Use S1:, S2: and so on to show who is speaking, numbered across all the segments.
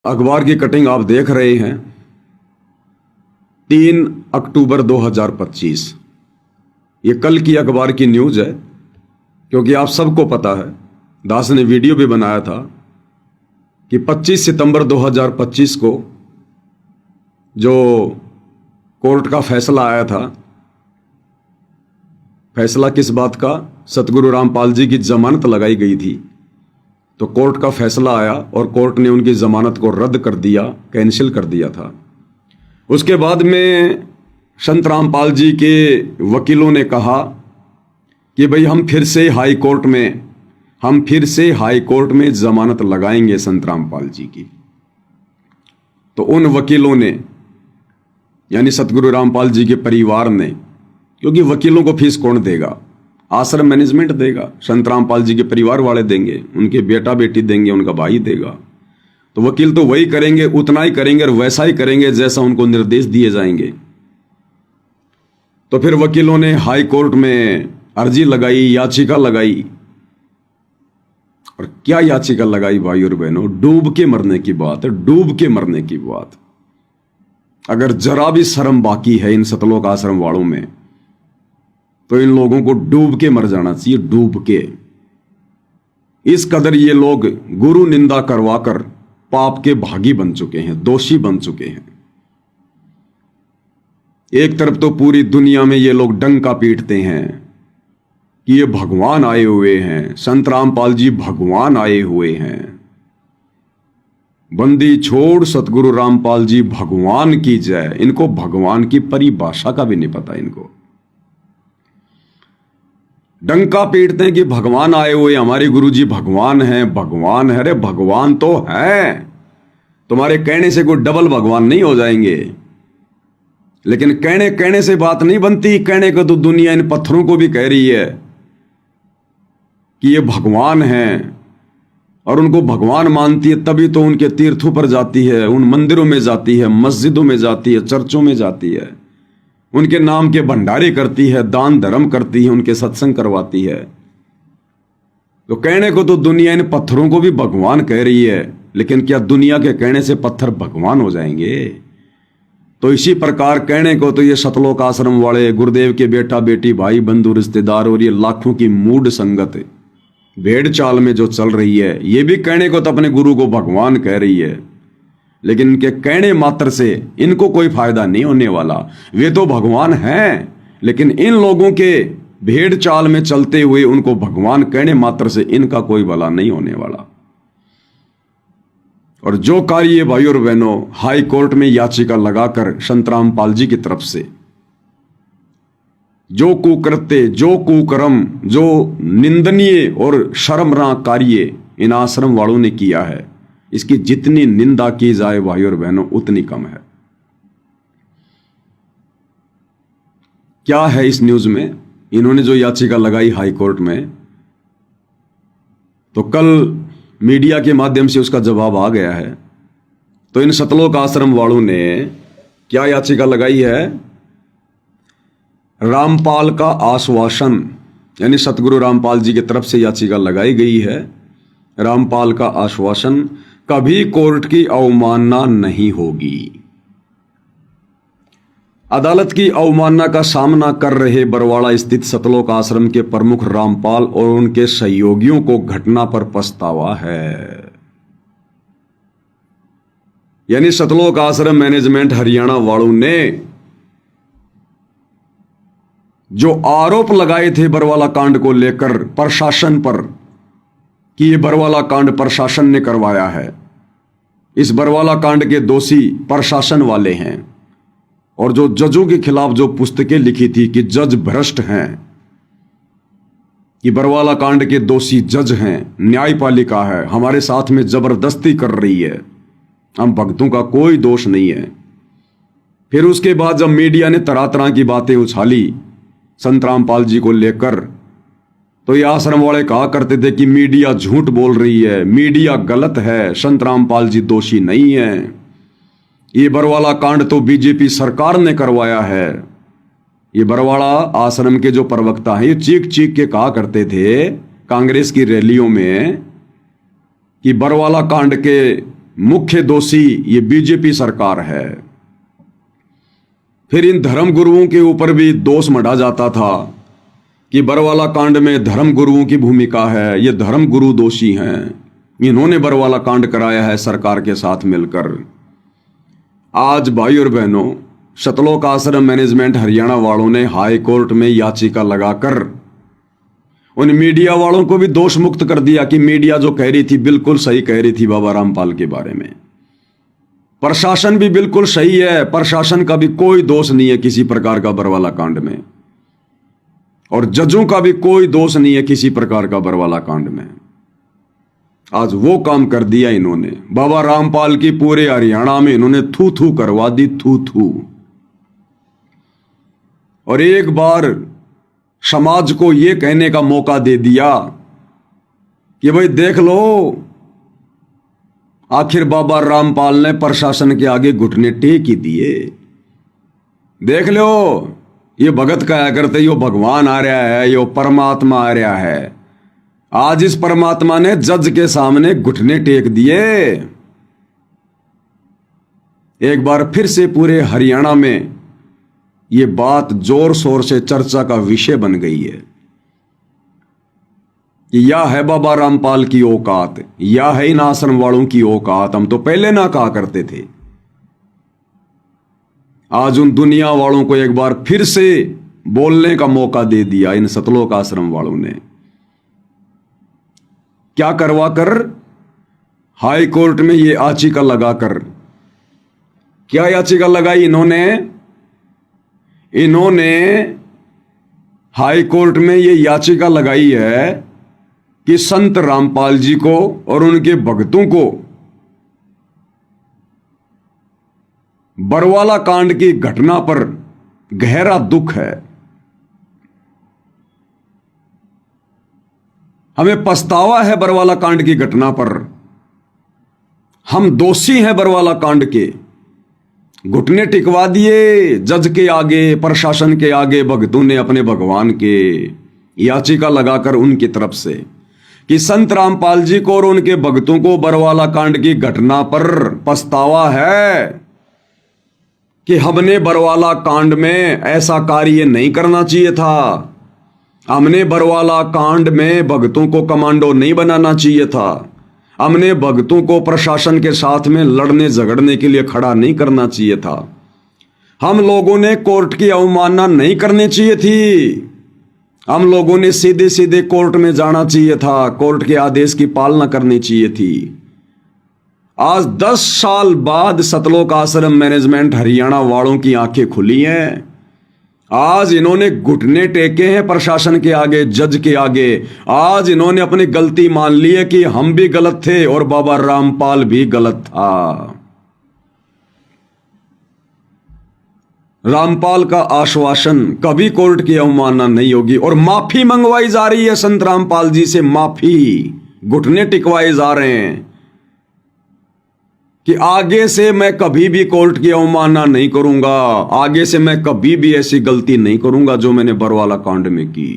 S1: अखबार की कटिंग आप देख रहे हैं। 3 अक्टूबर 2025 ये कल की अखबार की न्यूज़ है, क्योंकि आप सबको पता है, दास ने वीडियो भी बनाया था कि 25 सितंबर 2025 को जो कोर्ट का फैसला आया था, फैसला किस बात का? सतगुरु रामपाल जी की जमानत लगाई गई थी, तो कोर्ट का फैसला आया और कोर्ट ने उनकी जमानत को रद्द कर दिया, कैंसिल कर दिया था। उसके बाद में संत रामपाल जी के वकीलों ने कहा कि भाई हम फिर से हाई कोर्ट में जमानत लगाएंगे संत रामपाल जी की। तो उन वकीलों ने, यानी सतगुरु रामपाल जी के परिवार ने, क्योंकि वकीलों को फीस कौन देगा? आश्रम मैनेजमेंट देगा, संत रामपाल जी के परिवार वाले देंगे, उनके बेटा बेटी देंगे, उनका भाई देगा। तो वकील तो वही करेंगे, उतना ही करेंगे और वैसा ही करेंगे जैसा उनको निर्देश दिए जाएंगे। तो फिर वकीलों ने हाई कोर्ट में अर्जी लगाई, याचिका लगाई। और क्या याचिका लगाई भाई और बहनों? डूब के मरने की बात है, डूब के मरने की बात। अगर जरा भी शर्म बाकी है इन सतलोक आश्रम वालों में, तो इन लोगों को डूब के मर जाना चाहिए, डूब के। इस कदर ये लोग गुरु निंदा करवाकर पाप के भागी बन चुके हैं, दोषी बन चुके हैं। एक तरफ तो पूरी दुनिया में ये लोग डंका पीटते हैं कि ये भगवान आए हुए हैं, संत रामपाल जी भगवान आए हुए हैं, बंदी छोड़ सतगुरु रामपाल जी भगवान की जय। इनको भगवान की परिभाषा का भी नहीं पता। इनको डंका पीटते हैं कि भगवान आए हुए, हमारे गुरुजी भगवान हैं, भगवान है। अरे भगवान तो है, तुम्हारे कहने से कोई डबल भगवान नहीं हो जाएंगे। लेकिन कहने से बात नहीं बनती। कहने को तो दुनिया इन पत्थरों को भी कह रही है कि ये भगवान हैं, और उनको भगवान मानती है, तभी तो उनके तीर्थों पर जाती है, उन मंदिरों में जाती है, मस्जिदों में जाती है, चर्चों में जाती है, उनके नाम के भंडारे करती है, दान धर्म करती है, उनके सत्संग करवाती है। तो कहने को तो दुनिया इन पत्थरों को भी भगवान कह रही है, लेकिन क्या दुनिया के कहने से पत्थर भगवान हो जाएंगे? तो इसी प्रकार कहने को तो ये सतलोक आश्रम वाले, गुरुदेव के बेटा बेटी, भाई बंधु रिश्तेदार और ये लाखों की मूढ़ संगत भेड़ चाल में जो चल रही है, ये भी कहने को तो अपने गुरु को भगवान कह रही है, लेकिन इनके कहने मात्र से इनको कोई फायदा नहीं होने वाला। वे तो भगवान हैं, लेकिन इन लोगों के भेड़ चाल में चलते हुए उनको भगवान कहने मात्र से इनका कोई भला नहीं होने वाला। और जो कार्य भाई और बहनों हाई कोर्ट में याचिका लगाकर संत रामपाल जी की तरफ से जो कुकृत्य, जो कुकर्म, जो निंदनीय और शर्मनाक कार्य इन आश्रम वालों ने किया है, इसकी जितनी निंदा की जाए भाई और बहनों उतनी कम है। क्या है इस न्यूज में? इन्होंने जो याचिका लगाई हाई कोर्ट में, तो कल मीडिया के माध्यम से उसका जवाब आ गया है। तो इन सतलोक आश्रम वालों ने क्या याचिका लगाई है? रामपाल का आश्वासन, यानी सतगुरु रामपाल जी की तरफ से याचिका लगाई गई है। रामपाल का आश्वासन, कभी कोर्ट की अवमानना नहीं होगी। अदालत की अवमानना का सामना कर रहे बरवाड़ा स्थित सतलोक आश्रम के प्रमुख रामपाल और उनके सहयोगियों को घटना पर पछतावा है। यानी सतलोक आश्रम मैनेजमेंट हरियाणा वालों ने जो आरोप लगाए थे बरवाला कांड को लेकर प्रशासन पर कि ये बरवाला कांड प्रशासन ने करवाया है, इस बरवाला कांड के दोषी प्रशासन वाले हैं। और जो जजों के खिलाफ जो पुस्तकें लिखी थी कि जज भ्रष्ट हैं, कि बरवाला कांड के दोषी जज हैं, न्यायपालिका है, हमारे साथ में जबरदस्ती कर रही है, हम भक्तों का कोई दोष नहीं है। फिर उसके बाद जब मीडिया ने तरह तरह की बातें उछाली संत रामपाल जी को लेकर, तो ये आश्रम वाले कहा करते थे कि मीडिया झूठ बोल रही है, मीडिया गलत है, संत रामपाल जी दोषी नहीं है, ये बरवाला कांड तो बीजेपी सरकार ने करवाया है। ये बरवाड़ा आश्रम के जो प्रवक्ता हैं, ये चीख चीख के कहा करते थे कांग्रेस की रैलियों में कि बरवाला कांड के मुख्य दोषी ये बीजेपी सरकार है। फिर इन धर्म गुरुओं के ऊपर भी दोष मढ़ा जाता था कि बरवाला कांड में धर्म गुरुओं की भूमिका है, ये धर्म गुरु दोषी हैं, इन्होंने बरवाला कांड कराया है सरकार के साथ मिलकर। आज भाई और बहनों, सतलोक आश्रम मैनेजमेंट हरियाणा वालों ने हाई कोर्ट में याचिका लगाकर उन मीडिया वालों को भी दोष मुक्त कर दिया कि मीडिया जो कह रही थी बिल्कुल सही कह रही थी बाबा रामपाल के बारे में। प्रशासन भी बिल्कुल सही है, प्रशासन का भी कोई दोष नहीं है किसी प्रकार का बरवाला कांड में, और जजों का भी कोई दोष नहीं है किसी प्रकार का बरवाला कांड में। आज वो काम कर दिया इन्होंने, बाबा रामपाल की पूरे हरियाणा में इन्होंने थू थू करवा दी, थू थू। और एक बार समाज को यह कहने का मौका दे दिया कि भाई देख लो, आखिर बाबा रामपाल ने प्रशासन के आगे घुटने टेक ही दिए। देख लो, ये भगत कहा करते यो भगवान आ रहा है, यो परमात्मा आ रहा है। आज इस परमात्मा ने जज के सामने घुटने टेक दिए। एक बार फिर से पूरे हरियाणा में ये बात जोर शोर से चर्चा का विषय बन गई है कि या है बाबा रामपाल की औकात, या है इन आश्रम वालों की औकात। हम तो पहले ना कहा करते थे। आज उन दुनिया वालों को एक बार फिर से बोलने का मौका दे दिया इन सतलोक आश्रम वालों ने। क्या करवा कर? हाई कोर्ट में ये याचिका लगाकर। क्या याचिका लगाई इन्होंने हाई कोर्ट में ये याचिका लगाई है कि संत रामपाल जी को और उनके भक्तों को बरवाला कांड की घटना पर गहरा दुख है। हमें पछतावा है बरवाला कांड की घटना पर। हम दोषी हैं बरवाला कांड के। घुटने टिकवा दिए जज के आगे, प्रशासन के आगे भक्तों ने अपने भगवान के। याचिका लगाकर उनकी तरफ से कि संत रामपाल जी को और उनके भक्तों को बरवाला कांड की घटना पर पछतावा है कि हमने बरवाला कांड में ऐसा कार्य नहीं करना चाहिए था। हमने बरवाला कांड में भक्तों को कमांडो नहीं बनाना चाहिए था। हमने भक्तों को प्रशासन के साथ में लड़ने झगड़ने के लिए खड़ा नहीं करना चाहिए था। हम लोगों ने कोर्ट की अवमानना नहीं करनी चाहिए थी। हम लोगों ने सीधे सीधे कोर्ट में जाना चाहिए था। कोर्ट के आदेश की पालना करनी चाहिए थी। आज 10 साल बाद सतलोक आश्रम मैनेजमेंट हरियाणा वालों की आंखें खुली हैं। आज इन्होंने घुटने टेके हैं प्रशासन के आगे, जज के आगे। आज इन्होंने अपनी गलती मान ली है कि हम भी गलत थे और बाबा रामपाल भी गलत था। रामपाल का आश्वासन कभी कोर्ट की अवमानना नहीं होगी और माफी मंगवाई जा रही है संत रामपाल जी से। माफी, घुटने टिकवाए जा रहे हैं कि आगे से मैं कभी भी कोर्ट की अवमानना नहीं करूंगा। आगे से मैं कभी भी ऐसी गलती नहीं करूंगा जो मैंने बरवाला कांड में की।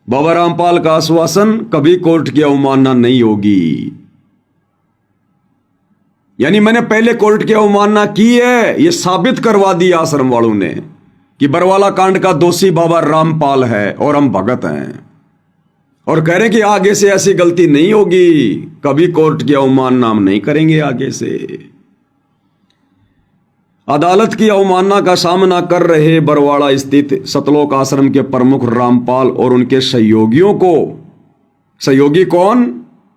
S1: बाबा रामपाल का आश्वासन, कभी कोर्ट की अवमानना नहीं होगी। यानी मैंने पहले कोर्ट की अवमानना की है, यह साबित करवा दिया आश्रम वालों ने कि बरवाला कांड का दोषी बाबा रामपाल है और हम भगत हैं। और कह रहे कि आगे से ऐसी गलती नहीं होगी, कभी कोर्ट की अवमानना हम नहीं करेंगे आगे से। अदालत की अवमानना का सामना कर रहे बरवाड़ा स्थित सतलोक आश्रम के प्रमुख रामपाल और उनके सहयोगियों को, सहयोगी कौन?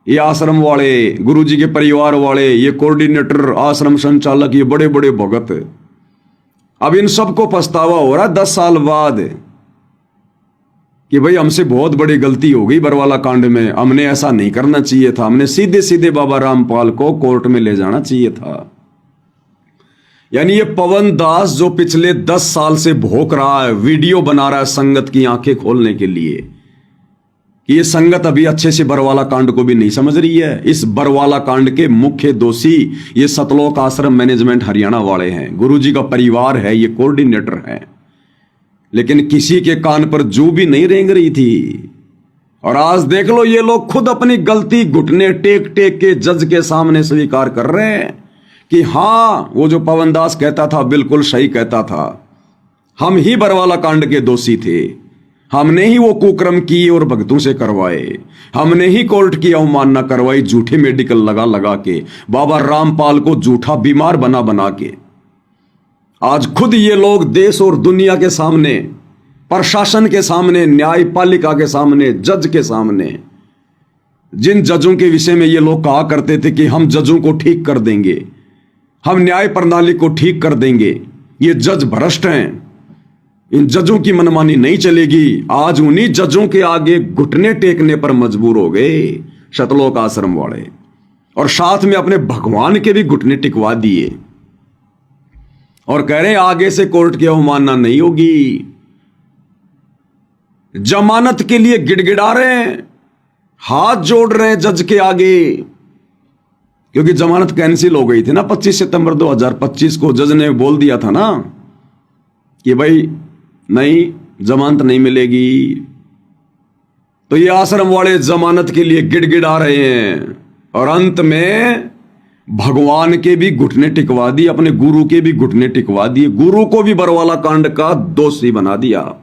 S1: ये आश्रम वाले, गुरुजी के परिवार वाले, ये कोऑर्डिनेटर, आश्रम संचालक, ये बड़े बड़े भगत। अब इन सबको पछतावा हो रहा 10 साल बाद कि भाई हमसे बहुत बड़ी गलती हो गई बरवाला कांड में। हमने ऐसा नहीं करना चाहिए था। हमने सीधे सीधे बाबा रामपाल को कोर्ट में ले जाना चाहिए था। यानी ये पवन दास जो पिछले 10 साल से भौंक रहा है, वीडियो बना रहा है संगत की आंखें खोलने के लिए कि ये संगत अभी अच्छे से बरवाला कांड को भी नहीं समझ रही है। इस बरवाला कांड के मुख्य दोषी ये सतलोक आश्रम मैनेजमेंट हरियाणा वाले हैं, गुरुजी का परिवार है, ये कोऑर्डिनेटर है। लेकिन किसी के कान पर जू भी नहीं रेंग रही थी और आज देख लो ये लोग खुद अपनी गलती घुटने टेक टेक के जज के सामने स्वीकार कर रहे हैं कि हां, वो जो पवन दास कहता था बिल्कुल सही कहता था, हम ही बरवाला कांड के दोषी थे, हमने ही वो कुकर्म किए और भक्तों से करवाए, हमने ही कोर्ट की अवमानना करवाई झूठे मेडिकल लगा लगा के, बाबा रामपाल को झूठा बीमार बना बना के। आज खुद ये लोग देश और दुनिया के सामने, प्रशासन के सामने, न्यायपालिका के सामने, जज के सामने, जिन जजों के विषय में ये लोग कहा करते थे कि हम जजों को ठीक कर देंगे, हम न्याय प्रणाली को ठीक कर देंगे, ये जज भ्रष्ट हैं, इन जजों की मनमानी नहीं चलेगी, आज उन्हीं जजों के आगे घुटने टेकने पर मजबूर हो गए शतलोक आश्रम वाले, और साथ में अपने भगवान के भी घुटने टिकवा दिए और कह रहे हैं आगे से कोर्ट की अवमानना नहीं होगी। जमानत के लिए गिड़गिड़ा रहे हैं, हाथ जोड़ रहे हैं जज के आगे, क्योंकि जमानत कैंसिल हो गई थी ना 25 सितंबर 2025 को। जज ने बोल दिया था ना कि भाई नहीं, जमानत नहीं मिलेगी। तो ये आश्रम वाले जमानत के लिए गिड़गिड़ा रहे हैं और अंत में भगवान के भी घुटने टिकवा दिए, अपने गुरु के भी घुटने टिकवा दिए, गुरु को भी बरवाला कांड का दोषी बना दिया।